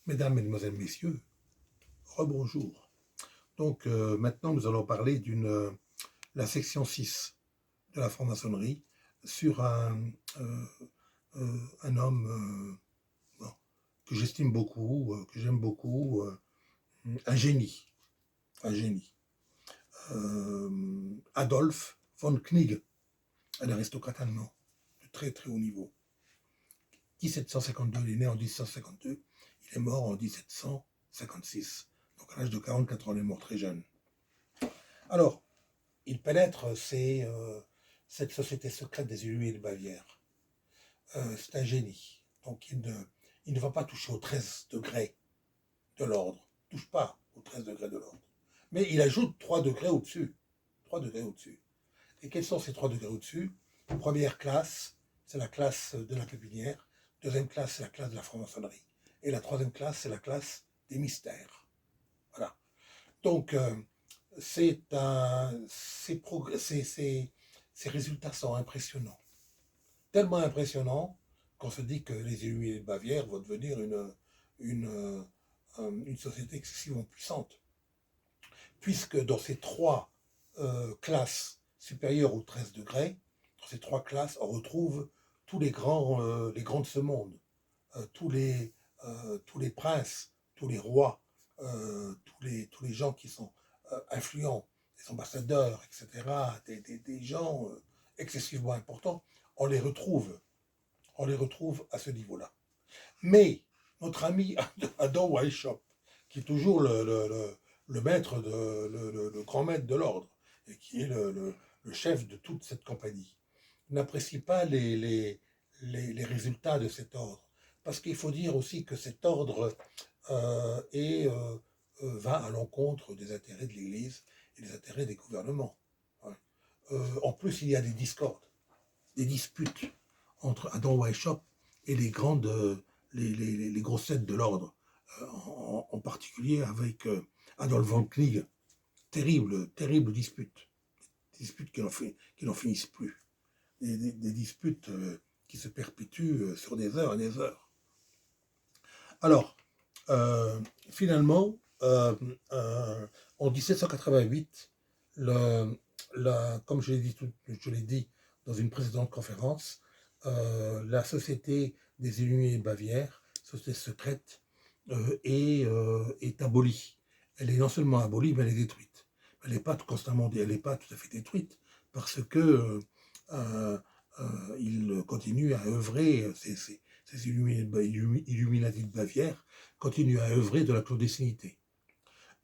Mesdames, Mesdemoiselles, Messieurs, rebonjour. Donc maintenant nous allons parler la section 6 de la franc-maçonnerie sur euh, un homme bon, que j'estime beaucoup, que j'aime beaucoup, un génie, un génie. Adolf von Knigge, un aristocrate allemand de très très haut niveau. 1752, il est né en 1752, il est mort en 1756. Donc à l'âge de 44 ans, il est mort très jeune. Alors, il pénètre cette société secrète des Illuminés de Bavière. C'est un génie. Donc il ne va pas toucher aux 13 degrés de l'ordre. Il ne touche pas aux 13 degrés de l'ordre. Mais il ajoute 3 degrés au-dessus. 3 degrés au-dessus. Et quels sont ces 3 degrés au-dessus? Première classe, c'est la classe de la pépinière. Deuxième classe, c'est la classe de la franc-maçonnerie. Et la troisième classe, c'est la classe des mystères. Voilà. Donc, ces résultats sont impressionnants. Tellement impressionnants qu'on se dit que les Illuminés de Bavière vont devenir une société excessivement puissante. Puisque dans ces 3 classes supérieures aux 13 degrés, dans ces 3 classes, on retrouve tous les grands de ce monde, tous les princes, tous les rois, tous les gens qui sont influents, des ambassadeurs, etc., des gens excessivement importants, on les retrouve à ce niveau-là. Mais notre ami Adam Weishaupt, qui est toujours le maître, le grand maître de l'ordre, et qui est le chef de toute cette compagnie, n'apprécie pas les résultats de cet ordre. Parce qu'il faut dire aussi que cet ordre va à l'encontre des intérêts de l'Église et des intérêts des gouvernements. Ouais. En plus, il y a des discordes, des disputes entre Adam Weishaupt et les grosses têtes de l'ordre, en particulier avec Adolf von Knigge. Terrible dispute. Disputes qui n'en finissent plus. Des disputes qui se perpétuent sur des heures et des heures. Alors, finalement, en 1788, comme je l'ai dit dans une précédente conférence, la société des Illuminés de Bavière, société secrète, est abolie. Elle est non seulement abolie, mais elle est détruite. Elle n'est pas elle n'est pas tout à fait détruite, parce que il continue à œuvrer, ces Illuminati de Bavière continuent à œuvrer de la clandestinité.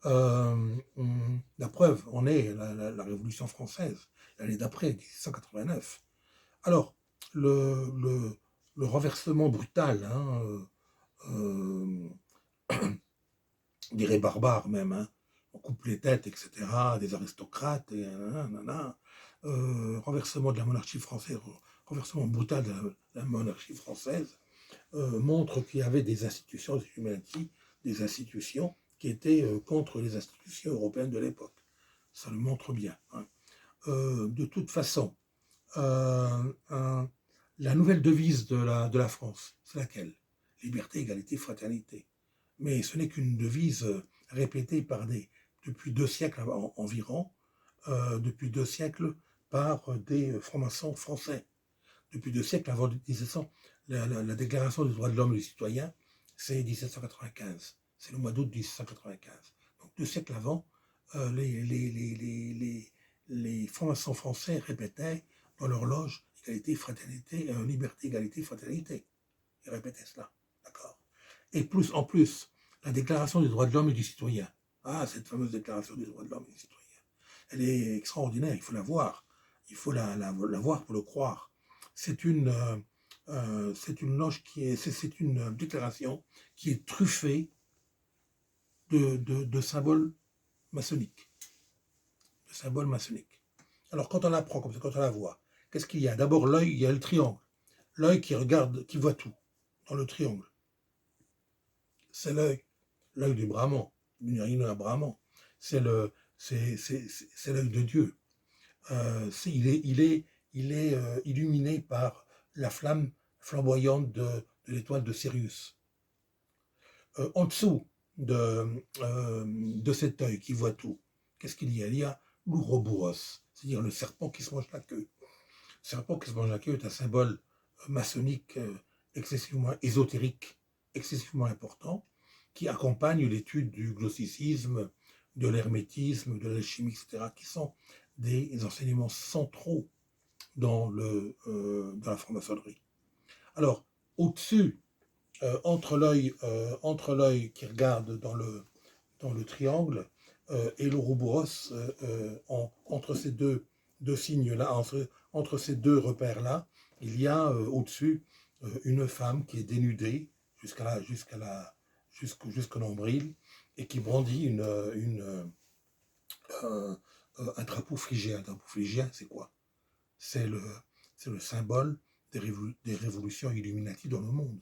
La preuve en est la Révolution française, l'année d'après, 1789. Alors, le renversement brutal, on dirait barbare même, on coupe les têtes, etc., des aristocrates, et renversement de la monarchie française, renversement brutal de la monarchie française, montre qu'il y avait des institutions, des Illuminati, des institutions qui étaient contre les institutions européennes de l'époque. Ça le montre bien. De toute façon, la nouvelle devise de la France, c'est laquelle? Liberté, égalité, fraternité. Mais ce n'est qu'une devise répétée depuis 2 siècles environ, depuis 2 siècles par des francs-maçons français. Depuis 2 siècles avant 1700, la Déclaration des droits de l'homme et du citoyen, c'est 1795. C'est le mois d'août 1795. Donc 2 siècles avant, les francs-maçons français répétaient dans leur loge égalité, fraternité, liberté, égalité, fraternité. Ils répétaient cela, d'accord. Et en plus, la Déclaration des droits de l'homme et du citoyen. Ah, cette fameuse Déclaration des droits de l'homme et du citoyen. Elle est extraordinaire, il faut la voir. Il faut la voir pour le croire. C'est une loge c'est une déclaration qui est truffée de symboles maçonniques. De symboles maçonniques. Alors, quand on apprend comme ça, quand on la voit, qu'est-ce qu'il y a? D'abord, l'œil, il y a le triangle. L'œil qui regarde, qui voit tout dans le triangle. C'est l'œil du Brahman, du Nirina Brahman. C'est l'œil de Dieu. Il est illuminé par la flamme flamboyante de l'étoile de Sirius. En dessous de cet œil qui voit tout, qu'est-ce qu'il y a? Il y a l'Ouroboros, c'est-à-dire le serpent qui se mange la queue. Le serpent qui se mange la queue est un symbole maçonnique excessivement ésotérique, excessivement important, qui accompagne l'étude du gnosticisme, de l'hermétisme, de l'alchimie, etc., qui sont des enseignements centraux dans la franc-maçonnerie. Alors, au-dessus, entre l'œil qui regarde dans le triangle et l'Ouroboros, entre ces deux signes-là, entre ces deux repères-là, il y a au-dessus une femme qui est dénudée jusqu'au nombril et qui brandit un drapeau phrygien. Un drapeau phrygien, c'est quoi? C'est le symbole des révolutions Illuminati dans le monde.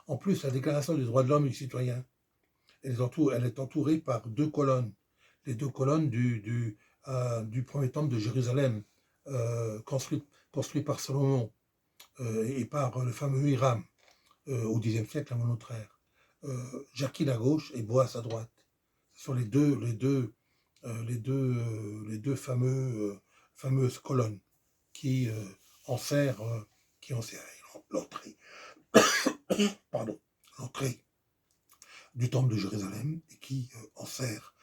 En plus, la Déclaration des droits de l'homme et du citoyen, elle est entourée par deux colonnes. Les deux colonnes du premier temple de Jérusalem, construit par Salomon et par le fameux Hiram au Xe siècle avant notre ère. Jacquine à gauche et Boaz à droite. Ce sont les deux fameuses colonnes qui enserrent l'entrée pardon, l'entrée du temple de Jérusalem et qui enserrent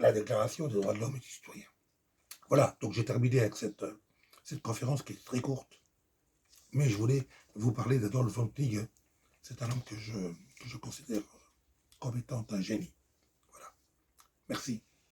la déclaration des droits de l'homme et du citoyen. Voilà, donc j'ai terminé avec cette conférence qui est très courte, mais je voulais vous parler d'Adolf von Knigge. C'est un homme que je considère comme étant un génie. Voilà, merci.